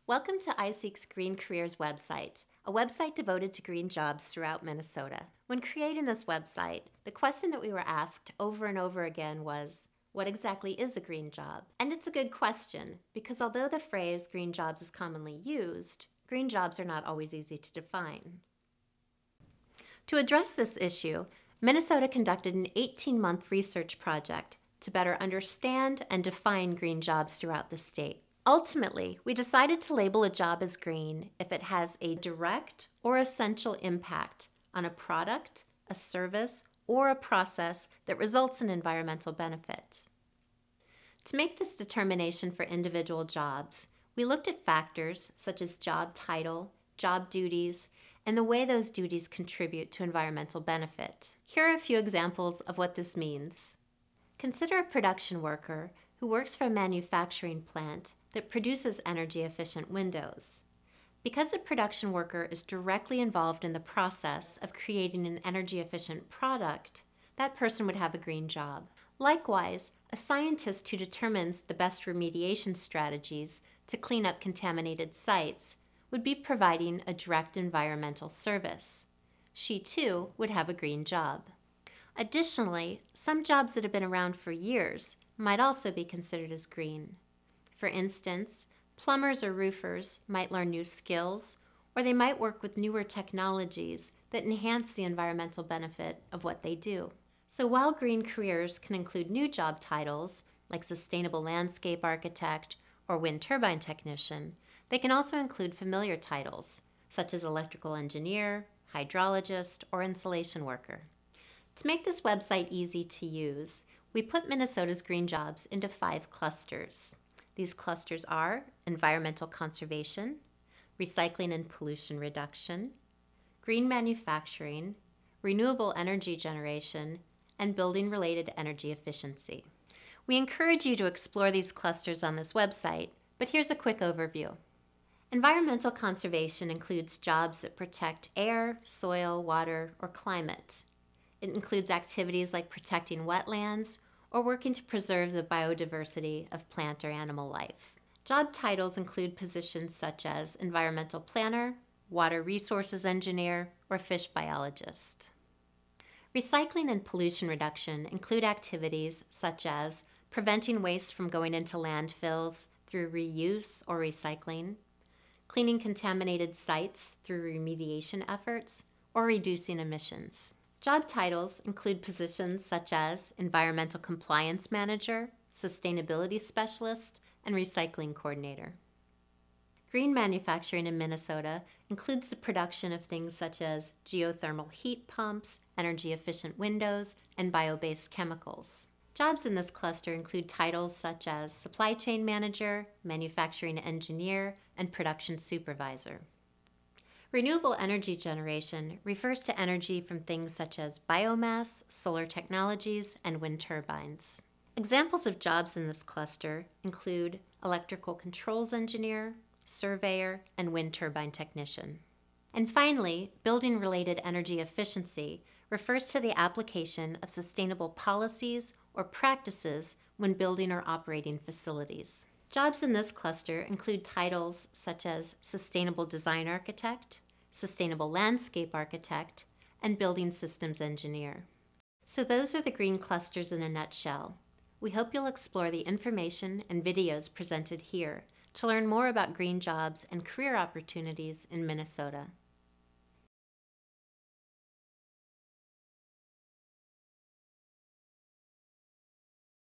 Welcome to iSeek's Green Careers website, a website devoted to green jobs throughout Minnesota. When creating this website, the question that we were asked over and over again was, what exactly is a green job? And it's a good question, because although the phrase green jobs is commonly used, green jobs are not always easy to define. To address this issue, Minnesota conducted an 18-month research project to better understand and define green jobs throughout the state. Ultimately, we decided to label a job as green if it has a direct or essential impact on a product, a service, or a process that results in environmental benefit. To make this determination for individual jobs, we looked at factors such as job title, job duties, and the way those duties contribute to environmental benefit. Here are a few examples of what this means. Consider a production worker who works for a manufacturing plant that produces energy-efficient windows. Because a production worker is directly involved in the process of creating an energy-efficient product, that person would have a green job. Likewise, a scientist who determines the best remediation strategies to clean up contaminated sites would be providing a direct environmental service. She too would have a green job. Additionally, some jobs that have been around for years might also be considered as green. For instance, plumbers or roofers might learn new skills, or they might work with newer technologies that enhance the environmental benefit of what they do. So while green careers can include new job titles, like sustainable landscape architect or wind turbine technician, they can also include familiar titles, such as electrical engineer, hydrologist, or insulation worker. To make this website easy to use, we put Minnesota's green jobs into 5 clusters. These clusters are environmental conservation, recycling and pollution reduction, green manufacturing, renewable energy generation, and building-related energy efficiency. We encourage you to explore these clusters on this website, but here's a quick overview. Environmental conservation includes jobs that protect air, soil, water, or climate. It includes activities like protecting wetlands or working to preserve the biodiversity of plant or animal life. Job titles include positions such as environmental planner, water resources engineer, or fish biologist. Recycling and pollution reduction include activities such as preventing waste from going into landfills through reuse or recycling, cleaning contaminated sites through remediation efforts, or reducing emissions. Job titles include positions such as Environmental Compliance Manager, Sustainability Specialist, and Recycling Coordinator. Green manufacturing in Minnesota includes the production of things such as geothermal heat pumps, energy-efficient windows, and bio-based chemicals. Jobs in this cluster include titles such as Supply Chain Manager, Manufacturing Engineer, and Production Supervisor. Renewable energy generation refers to energy from things such as biomass, solar technologies, and wind turbines. Examples of jobs in this cluster include electrical controls engineer, surveyor, and wind turbine technician. And finally, building-related energy efficiency refers to the application of sustainable policies or practices when building or operating facilities. Jobs in this cluster include titles such as Sustainable Design Architect, Sustainable Landscape Architect, and Building Systems Engineer. So those are the green clusters in a nutshell. We hope you'll explore the information and videos presented here to learn more about green jobs and career opportunities in Minnesota.